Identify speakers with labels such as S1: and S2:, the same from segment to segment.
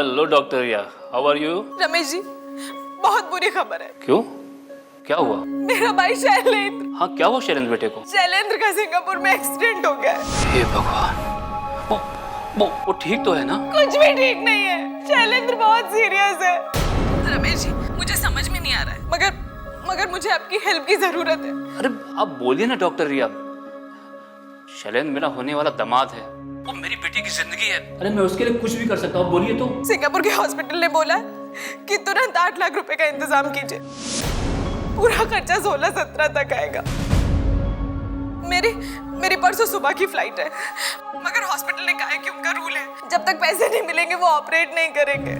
S1: Hello doctor Riya, how are you?
S2: Ramesh ji, बहुत बुरी खबर है।
S1: क्यों, क्या हुआ?
S2: मेरा भाई शैलेंद्र।
S1: हाँ, क्या हुआ शैलेंद्र बेटे को?
S2: शैलेंद्र का सिंगापुर में एक्सीडेंट हो गया है।
S1: हे भगवान, वो ठीक तो है ना?
S2: कुछ भी ठीक नहीं है, शैलेंद्र बहुत सीरियस है। रमेश जी, मुझे समझ में नहीं आ रहा है, मगर मुझे आपकी हेल्प की जरूरत है।
S1: अरे आप बोलिए ना डॉक्टर रिया, शैलेंद्र मेरा होने वाला दामाद है, वो मेरी बेटी की जिंदगी है। अरे मैं उसके लिए कुछ भी कर सकता हूँ, बोलिए तो।
S2: सिंगापुर के हॉस्पिटल ने बोला कि तुरंत 8 लाख रुपए का इंतजाम कीजिए। पूरा खर्चा 16-17 तक आएगा। मेरी परसों सुबह की फ्लाइट है, मगर हॉस्पिटल ने कहा है कि उनका रूल है, जब तक पैसे नहीं मिलेंगे वो ऑपरेट नहीं करेंगे।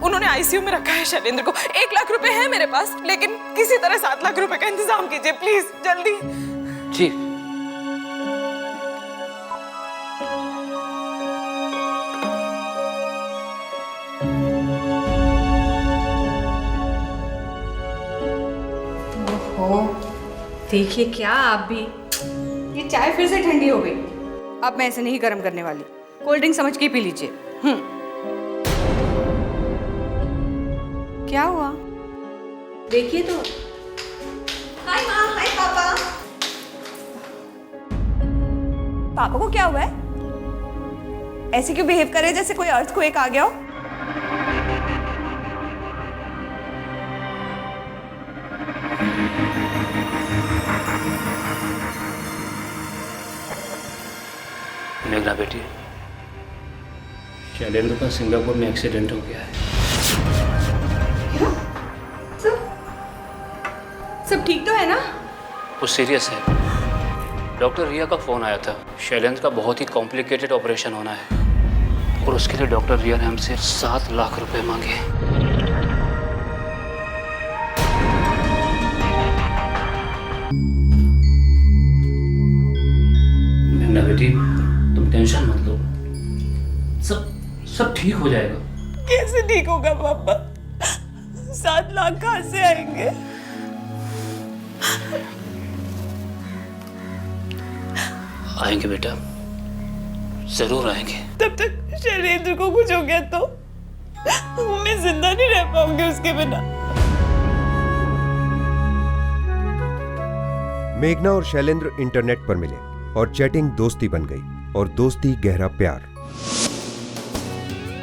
S2: उन्होंने आईसीयू में रखा है शैलेंद्र को। 1 लाख रुपए है मेरे पास, लेकिन किसी तरह 7 लाख रुपए का इंतजाम कीजिए प्लीज, जल्दी।
S1: जी।
S3: ओहो, देखिए क्या आप भी, ये चाय फिर से ठंडी हो गई। अब मैं ऐसे नहीं गर्म करने वाली, कोल्ड ड्रिंक समझ के पी लीजिए। क्या हुआ, देखिए तो। हाय माँ, हाय पापा। पापा को क्या हुआ है? ऐसे क्यों बिहेव कर रहे जैसे कोई अर्थक्वेक आ गया हो?
S1: मेघना बेटी, शैलेंद्र का सिंगापुर में एक्सीडेंट हो गया है।
S3: सब ठीक तो है ना?
S1: वो सीरियस है। डॉक्टर रिया का फोन आया था, शैलेंद्र का बहुत ही कॉम्प्लिकेटेड ऑपरेशन होना है और उसके लिए डॉक्टर रिया ने हमसे 7 लाख रुपए मांगे। मेघना बेटी, तुम टेंशन मत लो, सब ठीक हो जाएगा।
S2: कैसे ठीक होगा पापा? 7 लाख कहाँ से आएंगे?
S1: आएंगे बेटा, जरूर आएंगे।
S2: तब तक शैलेंद्र को कुछ हो गया तो मैं जिंदा नहीं रह पाऊंगी उसके बिना।
S4: मेघना और शैलेंद्र इंटरनेट पर मिले और चैटिंग दोस्ती बन गई और दोस्ती गहरा प्यार।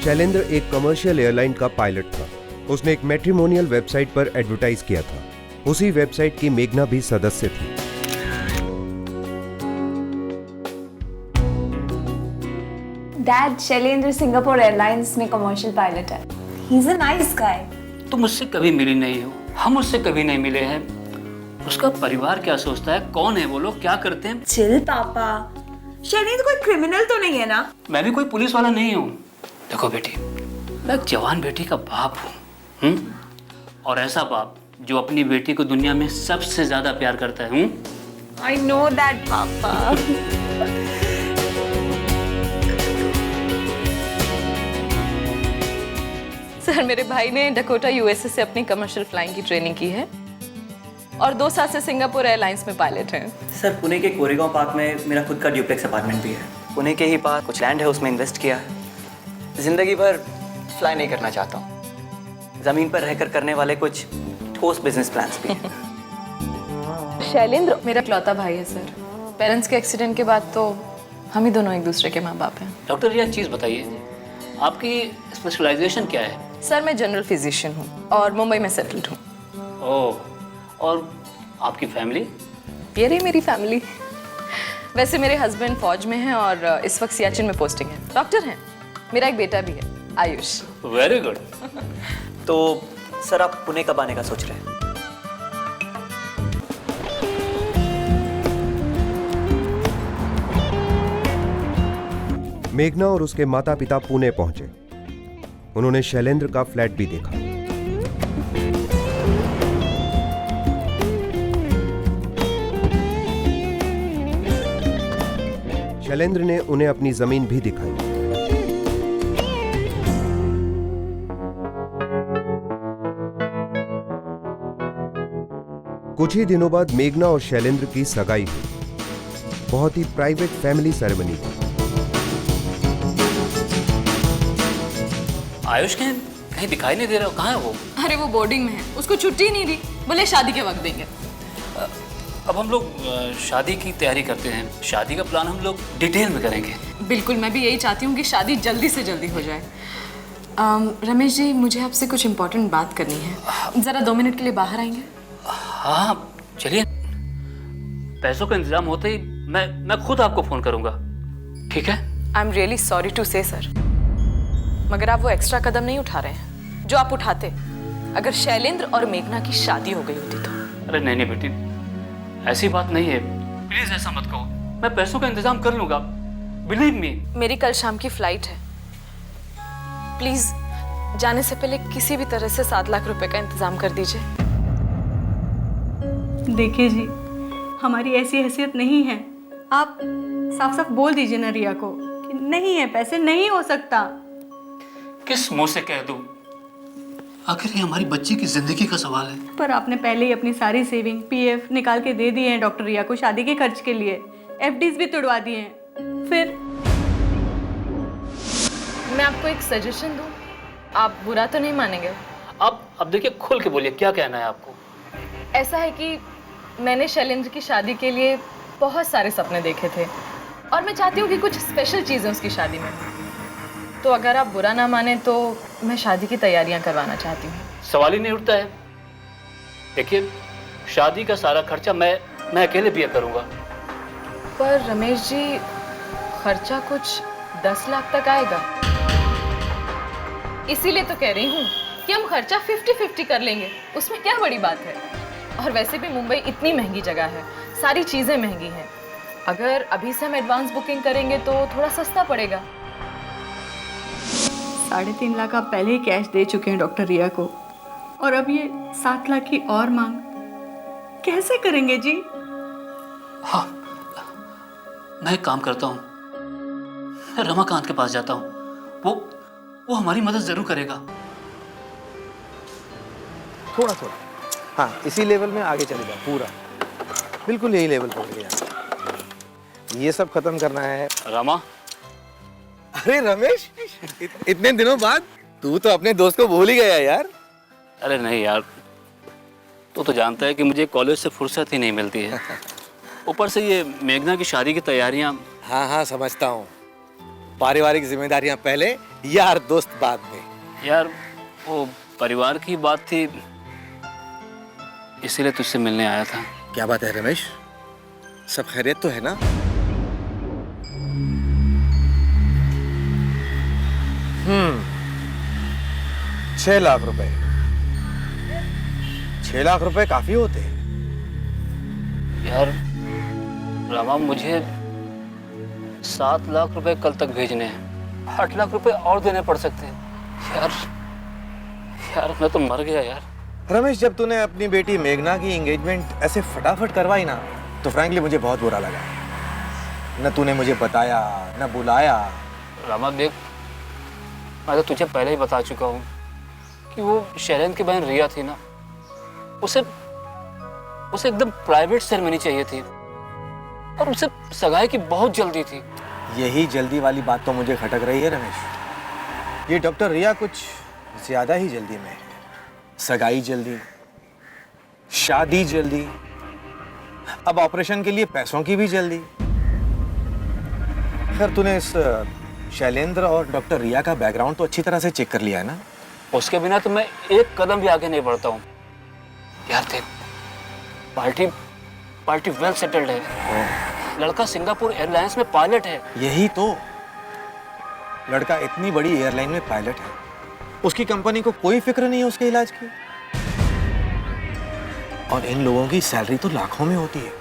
S4: शैलेंद्र एक कमर्शियल एयरलाइन का पायलट था। उसने एक मैट्रिमोनियल वेबसाइट पर एडवर्टाइज किया था। उसी वेबसाइट की मेघना भी सदस्य थी।
S5: डैड, शैलेंद्र सिंगापुर एयरलाइंस में कमर्शियल पायलट है। He is a nice guy.
S1: तुम मुझसे कभी मिली नहीं हो, हम उससे कभी नहीं मिले हैं। उसका परिवार क्या सोचता है, कौन है वो लोग, क्या करते हैं?
S5: चिल पापा, शैलेंद्र कोई क्रिमिनल तो नहीं है ना?
S1: मैं भी कोई पुलिस वाला नहीं हूँ। देखो बेटी, मैं एक जवान बेटी का बाप हूँ, और ऐसा बाप जो अपनी बेटी को दुनिया में सबसे ज्यादा प्यार करता है।
S5: आई नो दैट पापा।
S2: सर, मेरे भाई ने डकोटा यूएसए से अपनी कमर्शियल फ्लाइंग की ट्रेनिंग की है और 2 साल से सिंगापुर एयरलाइंस में पायलट हैं।
S6: सर, पुणे के कोरेगांव पार्क में मेरा खुद का ड्यूप्लेक्स अपार्टमेंट भी है। पुणे के ही पास कुछ लैंड है, उसमें इन्वेस्ट किया है। जिंदगी भर फ्लाई नहीं करना चाहता हूँ। ज़मीन पर रहकर करने वाले कुछ ठोस बिजनेस प्लान्स भी हैं।
S2: शैलेंद्र मेरा इकलौता भाई है सर। पेरेंट्स के एक्सीडेंट के बाद तो हम ही दोनों एक दूसरे के माँ बाप हैं।
S1: डॉक्टर रिया, एक चीज़ बताइए, आपकी स्पेशलाइजेशन क्या है?
S2: सर, मैं जनरल फिजिशियन हूँ और मुंबई में सेटल्ड हूँ।
S1: ओह, और आपकी फैमिली?
S2: ये रही मेरी फैमिली। वैसे मेरे हस्बैंड फौज में हैं और इस वक्त सियाचिन में पोस्टिंग है। डॉक्टर हैं। मेरा एक बेटा भी है, आयुष।
S1: Very good.
S6: तो सर, आप पुणे कब आने का सोच रहे हैं?
S4: मेघना और उसके माता पिता पुणे पहुंचे। उन्होंने शैलेंद्र का फ्लैट भी देखा। शैलेंद्र ने उन्हें अपनी जमीन भी दिखाई। कुछ ही दिनों बाद मेघना और शैलेंद्र की सगाई हुई। बहुत ही प्राइवेट फैमिली सेरेमनी थी।
S1: आयुष कहीं दिखाई नहीं दे रहा, कहाँ है वो?
S2: अरे वो बोर्डिंग में है, उसको छुट्टी ही नहीं दी, बोले शादी के वक्त देंगे।
S1: अब हम लोग शादी की तैयारी करते हैं, शादी का प्लान हम लोग डिटेल में करेंगे।
S2: बिल्कुल, मैं भी यही चाहती हूँ कि शादी जल्दी से जल्दी हो जाए। रमेश जी, मुझे आपसे कुछ इम्पोर्टेंट बात करनी है, ज़रा 2 मिनट के लिए बाहर आएंगे?
S1: हाँ चलिए, पैसों का इंतजाम होते ही मैं खुद आपको फोन करूंगा, ठीक है?
S2: I am really sorry to say sir, मगर आप वो एक्स्ट्रा कदम नहीं उठा रहे हैं जो आप उठाते अगर शैलेंद्र और मेघना की शादी हो गई होती तो।
S1: अरे नहीं बेटी, ऐसी बात नहीं है, प्लीज ऐसा मत कहो। मैं पैसों का इंतजाम कर लूंगा, बिलीव मी।
S2: मेरी कल शाम की फ्लाइट है, प्लीज जाने से पहले किसी भी तरह से 7 लाख रुपए का इंतजाम कर दीजिए।
S3: देखिए जी, हमारी ऐसी हैसियत नहीं है, आप साफ साफ बोल दीजिए ना रिया को कि नहीं है, पैसे नहीं हो सकता।
S1: किस मुंह से कह दूं? आखिर ये हमारी बच्ची की जिंदगी का सवाल है।
S3: पर आपने पहले ही अपनी सारी सेविंग पीएफ निकाल के दे दिए हैं डॉक्टर रिया को शादी के खर्च के लिए, एफडीज भी तुड़वा दिए हैं। फिर
S2: मैं आपको एक सजेशन दूं, आप बुरा तो नहीं मानेंगे?
S1: अब देखिए, खुल के बोलिए, क्या कहना है आपको?
S2: ऐसा है कि मैंने शैलेंद्र की शादी के लिए बहुत सारे सपने देखे थे और मैं चाहती हूँ कि कुछ स्पेशल चीज़ें उसकी शादी में। तो अगर आप बुरा ना माने तो मैं शादी की तैयारियां करवाना चाहती हूँ।
S1: सवाल ही नहीं उठता है। देखिए, शादी का सारा खर्चा मैं अकेले बियर करूंगा।
S2: पर रमेश जी, खर्चा कुछ 10 लाख तक आएगा, इसीलिए तो कह रही हूँ कि हम खर्चा 50-50 कर लेंगे, उसमें क्या बड़ी बात है। और वैसे भी मुंबई इतनी महंगी जगह है, सारी चीज़ें महंगी हैं। अगर अभी से हम एडवांस बुकिंग करेंगे तो थोड़ा सस्ता पड़ेगा।
S3: 3.5 लाख आप पहले ही कैश दे चुके हैं डॉक्टर रिया को, और अब ये 7 लाख की और मांग कैसे करेंगे जी?
S1: हाँ, मैं एक काम करता हूँ, मैं रमाकांत के पास जाता हूँ, वो हमारी मदद जरूर करेगा।
S7: थोड़ा थोड़ा, हाँ, इसी लेवल में आगे चले जाओ, पूरा बिल्कुल यही लेवल पकड़ के जाना। ये सब खत्म करना है।
S1: रमा,
S7: अरे रमेश, इतने दिनों बाद तू तो अपने दोस्त को भूल ही गया यार।
S1: अरे नहीं यार, तू तो जानता है कि मुझे कॉलेज से फुर्सत ही नहीं मिलती है। ऊपर से ये मेघना की शादी की तैयारियां।
S7: हाँ हाँ, समझता हूँ, पारिवारिक जिम्मेदारियां पहले, यार दोस्त बाद में।
S1: यार वो परिवार की बात थी, इसीलिए तुझसे मिलने आया था।
S7: क्या बात है रमेश, सब खैरियत तो है ना? 6 लाख रुपए, 6 लाख रुपए काफी होते हैं
S1: यार रमा, मुझे 7 लाख रुपए कल तक भेजने हैं, 8 लाख रुपए और देने पड़ सकते हैं। यार मैं तो मर गया यार।
S7: रमेश। जब तूने अपनी बेटी मेघना की एंगेजमेंट ऐसे फटाफट करवाई ना, तो फ्रैंकली मुझे बहुत बुरा लगा। न तूने मुझे बताया, न बुलाया।
S1: रमा देख, मैं तो तुझे पहले ही बता चुका हूँ कि वो शैलेंद्र की बहन रिया थी ना, उसे एकदम प्राइवेट सेरेमनी चाहिए थी और उसे सगाई की बहुत जल्दी थी।
S7: यही जल्दी वाली बात तो मुझे खटक रही है रमेश। ये डॉक्टर रिया कुछ ज्यादा ही जल्दी में है। सगाई जल्दी, शादी जल्दी, अब ऑपरेशन के लिए पैसों की भी जल्दी। खैर, तूने इस शैलेंद्र और डॉक्टर रिया का बैकग्राउंड तो अच्छी तरह से चेक कर लिया है ना?
S1: उसके बिना तो मैं एक कदम भी आगे नहीं बढ़ता हूँ यार। देख, पार्टी वेल सेटल्ड है, लड़का सिंगापुर एयरलाइंस में पायलट है।
S7: यही तो, लड़का इतनी बड़ी एयरलाइन में पायलट है, उसकी कंपनी को कोई फिक्र नहीं है उसके इलाज की। और इन लोगों की सैलरी तो लाखों में होती है,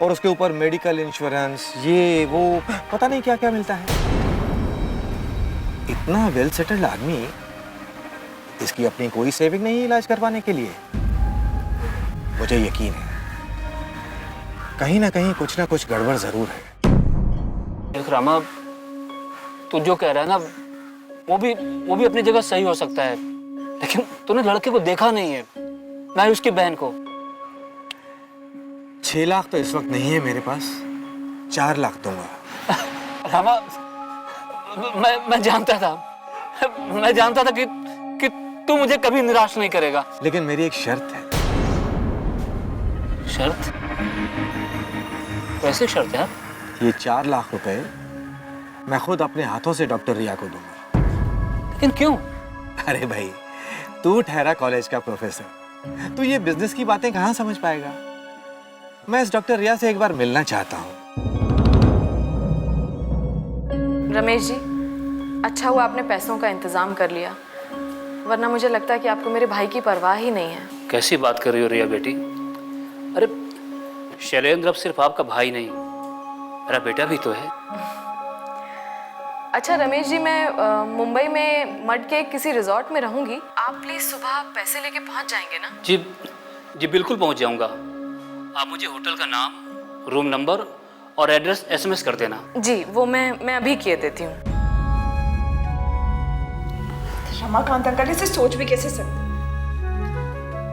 S7: और उसके ऊपर मेडिकल इंश्योरेंस, ये वो पता नहीं क्या क्या मिलता है। इतना वेल सेटल्ड आदमी, इसकी अपनी कोई सेविंग नहीं है इलाज करवाने के लिए। मुझे यकीन है कहीं ना कहीं कुछ ना कुछ गड़बड़ जरूर है।
S1: देख रामा, तू जो कह रहा है ना, वो भी अपनी जगह सही हो सकता है, लेकिन तूने लड़के को देखा नहीं है, ना ही उसकी बहन को।
S7: 6 लाख तो इस वक्त नहीं है मेरे पास, 4 लाख दूंगा।
S1: रामा, मैं जानता था मैं जानता था कि तू मुझे कभी निराश नहीं करेगा।
S7: लेकिन मेरी एक शर्त है।
S1: शर्त? कैसी शर्त है?
S7: ये 4 लाख रुपए मैं खुद अपने हाथों से डॉक्टर रिया को दूंगा।
S1: लेकिन क्यों?
S7: अरे भाई, तू ठहरा कॉलेज का प्रोफेसर, तू ये बिजनेस की बातें कहाँ समझ पाएगा। मैं इस डॉक्टर रिया से एक बार मिलना चाहता हूँ।
S2: रमेश जी, अच्छा हुआ आपने पैसों का इंतजाम कर लिया, वरना मुझे लगता है कि आपको मेरे भाई की परवाह ही नहीं है।
S1: कैसी बात कर रही हो रिया बेटी? अरे शैलेंद्र अब सिर्फ आपका भाई नहीं, मेरा बेटा भी तो है।
S2: अच्छा रमेश जी, मैं मुंबई में मड के किसी रिजॉर्ट में रहूंगी, आप प्लीज सुबह पैसे लेके पहुंच जाएंगे ना?
S1: जी जी बिल्कुल पहुंच जाऊंगा। आप मुझे होटल का नाम, रूम नंबर और एड्रेस SMS कर देना।
S2: जी वो मैं अभी किए देती हूँ।
S8: रमाकांत अंकल इसे सोच भी कैसे सकते?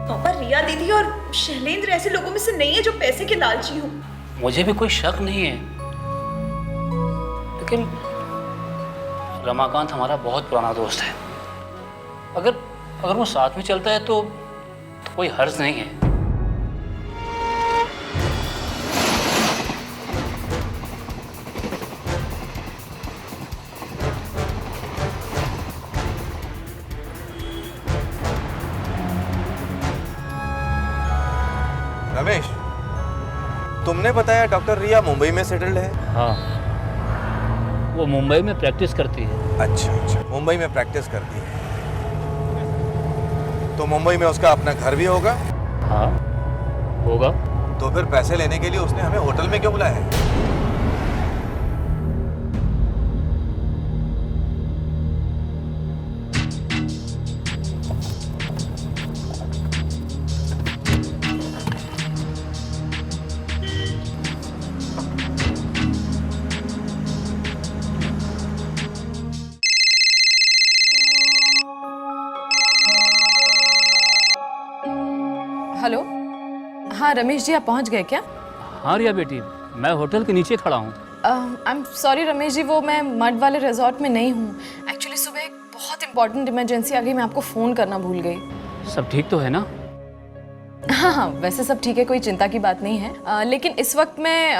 S8: पापा, रिया दीदी और शैलेंद्र ऐसे लोगों में से नहीं है जो पैसे के लालची हो।
S1: मुझे भी कोई शक नहीं है, लेकिन रमाकांत हमारा बहुत पुराना दोस्त है। अगर वो साथ में चलता है तो कोई हर्ज नहीं है।
S7: रमेश, तुमने बताया डॉक्टर रिया मुंबई में सेटल्ड है?
S1: हाँ, वो मुंबई में प्रैक्टिस करती है।
S7: अच्छा, मुंबई में प्रैक्टिस करती है। तो मुंबई में उसका अपना घर भी होगा?
S1: हाँ होगा।
S7: तो फिर पैसे लेने के लिए उसने हमें होटल में क्यों बुलाया है?
S2: हेलो, हाँ रमेश जी, आप पहुंच गए क्या?
S1: हाँ रिया बेटी, मैं होटल के नीचे खड़ा हूँ।
S2: I am sorry Ramesh ji, वो मैं मड वाले रिजॉर्ट में नहीं हूँ। एक्चुअली सुबह एक बहुत इंपॉर्टेंट इमरजेंसी आ गई, मैं आपको फ़ोन करना भूल गई।
S1: सब ठीक तो है ना?
S2: हाँ, वैसे सब ठीक है, कोई चिंता की बात नहीं है। लेकिन इस वक्त मैं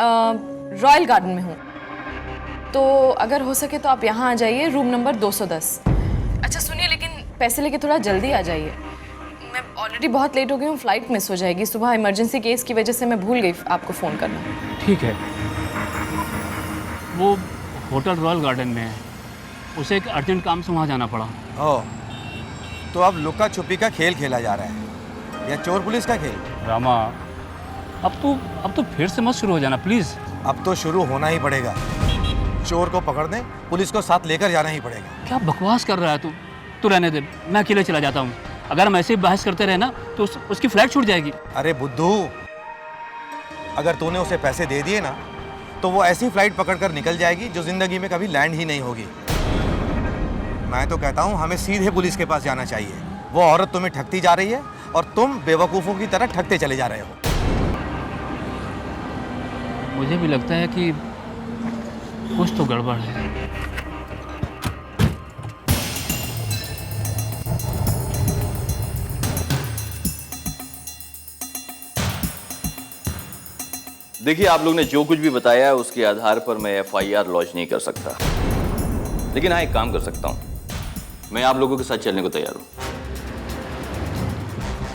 S2: रॉयल गार्डन में हूँ, तो अगर हो सके तो आप यहाँ आ जाइए, रूम नंबर 210। अच्छा सुनिए, लेकिन पैसे लेके थोड़ा जल्दी आ जाइए। मैं ऑलरेडी बहुत लेट हो गई हूँ, फ्लाइट मिस हो जाएगी। सुबह इमरजेंसी केस की वजह से मैं भूल गई आपको फ़ोन करना।
S1: ठीक है। वो होटल रॉयल गार्डन में है, उसे एक अर्जेंट काम से वहाँ जाना पड़ा।
S7: ओह, तो अब लुका छुपी का खेल खेला जा रहा है या चोर पुलिस का खेल?
S1: रामा, अब तो फिर से मत शुरू हो जाना प्लीज़।
S7: अब तो शुरू होना ही पड़ेगा। चोर को पकड़ने पुलिस को साथ लेकर जाना ही पड़ेगा।
S1: क्या बकवास कर रहा है तू रहने दे, मैं अकेले चला जाता हूँ। अगर हम ऐसे ही बहस करते रहे ना तो उसकी फ्लाइट छूट जाएगी।
S7: अरे बुद्धू, अगर तूने उसे पैसे दे दिए ना तो वो ऐसी फ्लाइट पकड़कर निकल जाएगी जो जिंदगी में कभी लैंड ही नहीं होगी। मैं तो कहता हूँ हमें सीधे पुलिस के पास जाना चाहिए। वो औरत तुम्हें ठगती जा रही है और तुम बेवकूफ़ों की तरह ठगते चले जा रहे हो।
S1: मुझे भी लगता है कि कुछ तो गड़बड़ है।
S9: देखिए, आप लोग ने जो कुछ भी बताया है उसके आधार पर मैं FIR लॉन्च नहीं कर सकता, लेकिन हाँ एक काम कर सकता हूँ, मैं आप लोगों के साथ चलने को तैयार हूँ।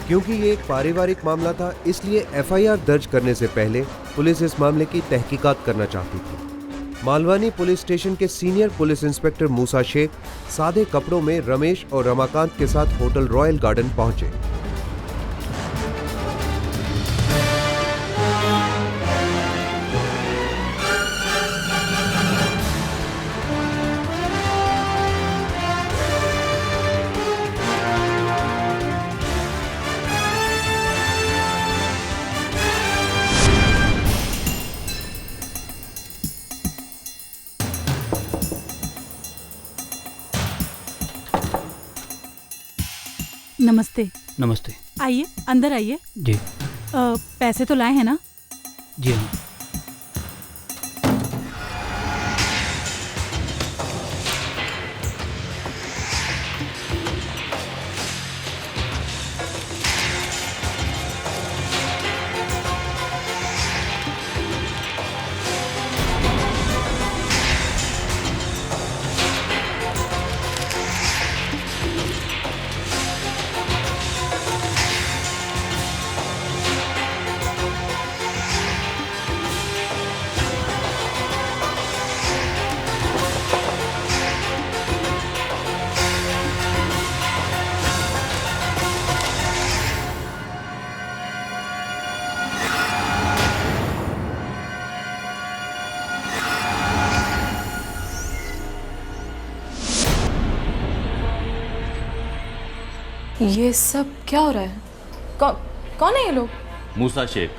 S4: क्योंकि ये एक पारिवारिक मामला था, इसलिए FIR दर्ज करने से पहले पुलिस इस मामले की तहकीकात करना चाहती थी। मालवानी पुलिस स्टेशन के सीनियर पुलिस इंस्पेक्टर मूसा शेख सादे कपड़ों में रमेश और रमाकांत के साथ होटल रॉयल गार्डन पहुंचे।
S10: नमस्ते।
S1: नमस्ते।
S10: आइए, अंदर आइए।
S1: जी।
S10: पैसे तो लाए हैं ना?
S1: जी हाँ।
S2: ये सब क्या हो रहा है? कौन है ये लोग?
S9: मूसा शेख,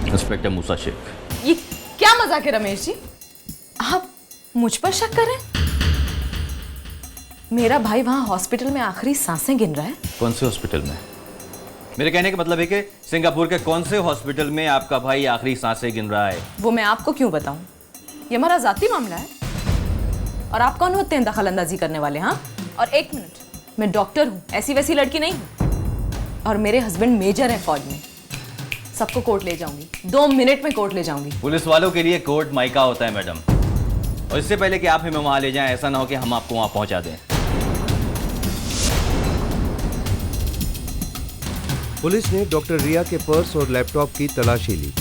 S9: इंस्पेक्टर मूसा शेख।
S2: ये क्या मजाक है रमेश जी? आप मुझ पर शक कर रहे हैं? मेरा भाई वहां हॉस्पिटल में आखिरी सांसें गिन रहा है।
S9: कौन से हॉस्पिटल में? मेरे कहने का मतलब है कि सिंगापुर के कौन से हॉस्पिटल में आपका भाई आखिरी सांसें गिन रहा है? वो
S2: मैं आपको क्यों बताऊं? ये हमारा जाती मामला है। और आप कौन होते हैं दखल अंदाजी करने वाले? हाँ, और एक मिनट, मैं डॉक्टर हूं, ऐसी वैसी लड़की नहीं हूं। और मेरे हस्बैंड मेजर हैं फौज में। सबको कोर्ट ले जाऊंगी, 2 मिनट में कोर्ट ले जाऊंगी।
S9: पुलिस वालों के लिए कोर्ट मायका होता है मैडम, और इससे पहले कि आप हमें वहां ले जाएं, ऐसा ना हो कि हम आपको वहां पहुंचा दें।
S4: पुलिस ने डॉक्टर रिया के पर्स और लैपटॉप की तलाशी ली।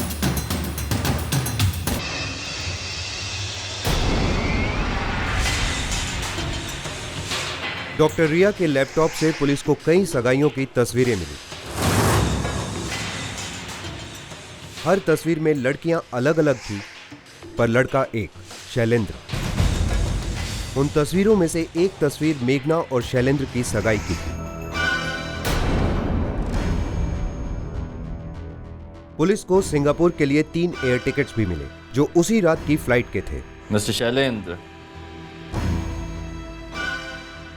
S4: डॉक्टर रिया के लैपटॉप से पुलिस को कई सगाइयों की तस्वीरें मिली। हर तस्वीर में लड़कियां अलग अलग थी, पर लड़का एक, शैलेंद्र। उन तस्वीरों में से एक तस्वीर मेघना और शैलेंद्र की सगाई की थी। पुलिस को सिंगापुर के लिए 3 एयर टिकट्स भी मिले, जो उसी रात की फ्लाइट के थे।
S9: Mister Shailendra,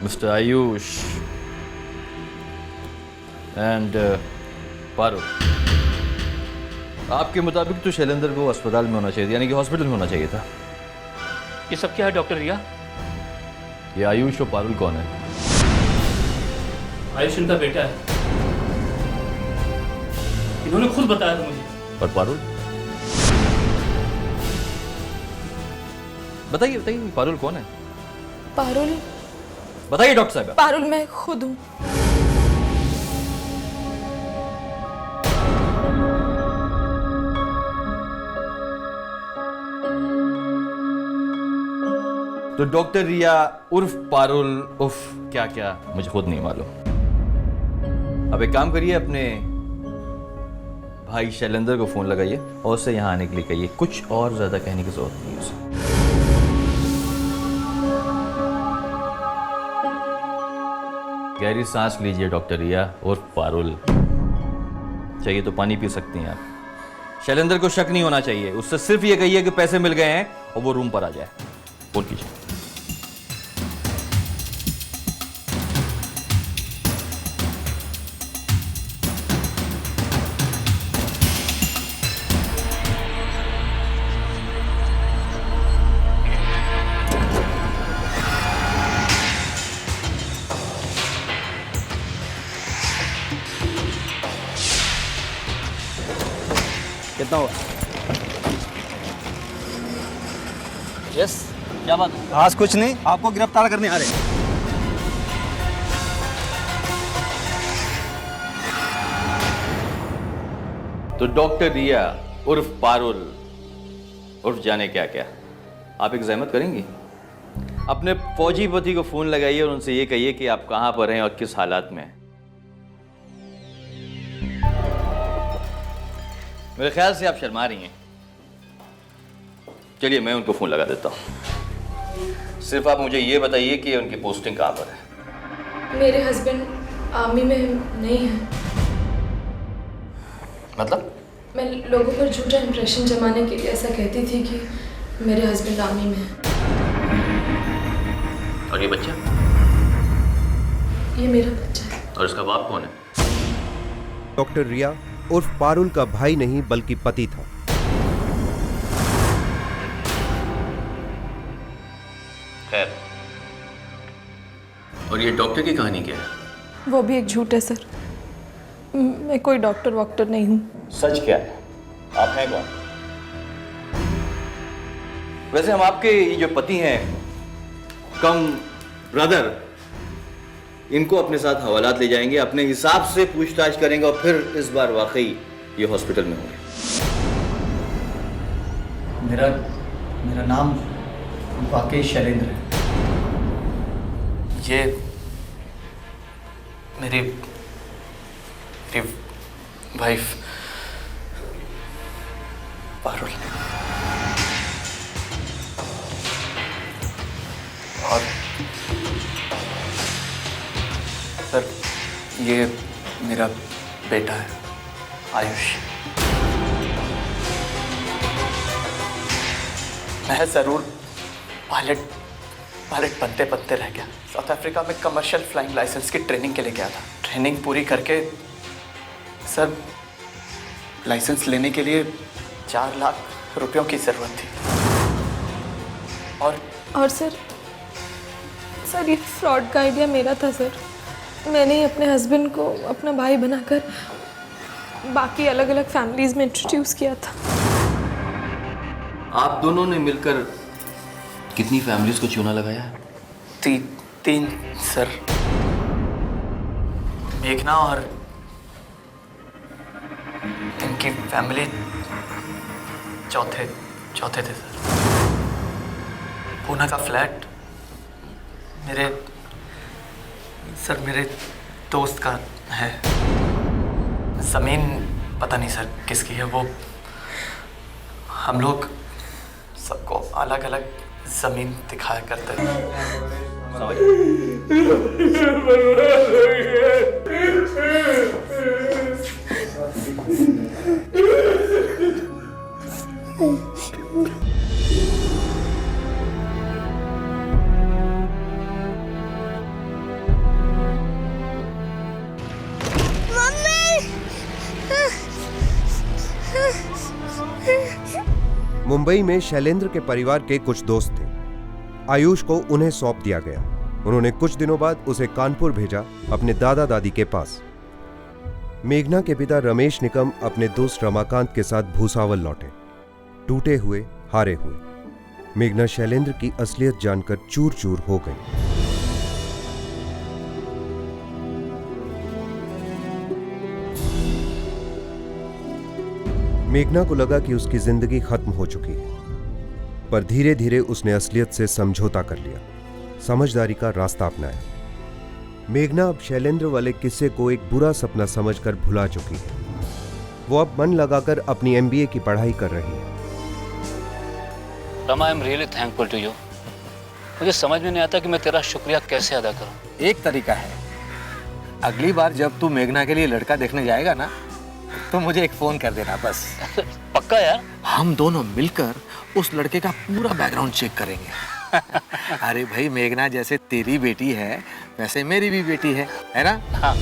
S9: mister Ayush and Parul, आपके मुताबिक तो शैलेंद्र को अस्पताल में होना चाहिए, यानी कि हॉस्पिटल में होना चाहिए था।
S1: ये सब क्या है डॉक्टर रिया?
S9: ये आयुष और पारुल कौन है?
S1: आयुष इनका बेटा है, इन्होंने खुद बताया था मुझे।
S9: और पारुल? बताइए बताइए, पारुल कौन है?
S2: पारुल?
S9: बताइए डॉक्टर साहब।
S2: पारुल मैं खुद हूं।
S9: तो डॉक्टर रिया उर्फ पारुल उर्फ क्या क्या मुझे खुद नहीं मालूम। अब एक काम करिए, अपने भाई शैलेंद्र को फोन लगाइए और उससे यहाँ आने के लिए कहिए। कुछ और ज्यादा कहने की जरूरत नहीं है उसे। गहरी सांस लीजिए डॉक्टर रिया उर्फ पारुल। चाहिए तो पानी पी सकती हैं आप। शैलेंद्र को शक नहीं होना चाहिए, उससे सिर्फ ये कहिए कि पैसे मिल गए हैं और वो रूम पर आ जाए। फोन कीजिए।
S7: कितना हुआ?
S1: यस, क्या बात है?
S7: खास कुछ नहीं, आपको गिरफ्तार करने आ रहे हैं।
S9: तो डॉक्टर रिया उर्फ पारुल उर्फ जाने क्या क्या, आप एक जहमत करेंगी? अपने फौजी पति को फोन लगाइए और उनसे ये कहिए कि आप कहां पर हैं और किस हालात में हैं। मेरे ख्याल से आप शर्मा रही हैं। चलिए मैं उनको फोन लगा देता हूं। सिर्फ आप मुझे ये बताइए कि उनकी पोस्टिंग कहां पर है।
S2: मेरे हस्बैंड आर्मी में नहीं है।
S9: मतलब?
S2: मैं लोगों पर झूठा इंप्रेशन जमाने के लिए ऐसा कहती थी कि मेरे हस्बैंड आर्मी में है।
S9: और ये बच्चा?
S2: ये मेरा बच्चा है।
S9: और इसका बाप कौन है?
S4: डॉक्टर रिया उर्फ पारुल का भाई नहीं बल्कि पति था।
S9: खैर, और ये डॉक्टर की कहानी क्या है?
S2: वो भी एक झूठ है सर। मैं कोई डॉक्टर वॉक्टर नहीं हूँ।
S9: सच क्या है? आप हैं कौन? वैसे हम आपके ये जो पति हैं कम ब्रदर, इनको अपने साथ हवालात ले जाएंगे, अपने हिसाब से पूछताछ करेंगे और फिर इस बार वाकई ये हॉस्पिटल में होंगे।
S6: मेरा नाम वाकई शैलेंद्र है। ये मेरी वाइफ पारुल और सर ये मेरा बेटा है, आयुष। मैं ज़रूर पायलट बनते बनते रह गया। साउथ अफ्रीका में कमर्शियल फ्लाइंग लाइसेंस की ट्रेनिंग के लिए गया था। ट्रेनिंग पूरी करके सर लाइसेंस लेने के लिए 4 लाख रुपयों की ज़रूरत थी।
S2: और सर ये फ्रॉड का आइडिया मेरा था सर। मैंने ही अपने हस्बैंड को अपना भाई बनाकर बाकी अलग अलग फैमिलीज में इंट्रोड्यूस किया था।
S9: आप दोनों ने मिलकर कितनी फैमिलीज को चूना लगाया?
S6: 3 सर। मेघना और इनकी फैमिली चौथे थे सर। पूना का फ्लैट मेरे दोस्त का है। ज़मीन पता नहीं सर किसकी है। वो हम लोग सबको अलग अलग ज़मीन दिखाया करते थे।
S4: मुंबई में शैलेंद्र के परिवार के कुछ दोस्त थे। आयुष को उन्हें सौंप दिया गया। उन्होंने कुछ दिनों बाद उसे कानपुर भेजा अपने दादा दादी के पास। मेघना के पिता रमेश निकम अपने दोस्त रमाकांत के साथ भूसावल लौटे, टूटे हुए, हारे हुए। मेघना शैलेंद्र की असलियत जानकर चूर चूर हो गई। मेघना को लगा कि उसकी जिंदगी खत्म हो चुकी है, पर धीरे धीरे उसने असलियत से समझौता कर लिया, समझदारी का रास्ता अपनाया। मेघना अब शैलेंद्र वाले किस्से को एक बुरा सपना समझकर भुला चुकी है। वो अब मन लगाकर अपनी MBA की पढ़ाई कर रही है।
S1: Rama, I am really thankful to you. मुझे समझ में नहीं आता कि मैं तेरा शुक्रिया कैसे अदा करूं।
S7: एक तरीका है, अगली बार जब तू मेघना के लिए लड़का देखने जाएगा ना, तो मुझे एक फोन कर देना बस।
S1: पक्का यार?
S7: हम दोनों मिलकर उस लड़के का पूरा बैकग्राउंड चेक करेंगे। अरे भाई, मेघना जैसे तेरी बेटी है वैसे मेरी भी बेटी है ना?
S1: हाँ।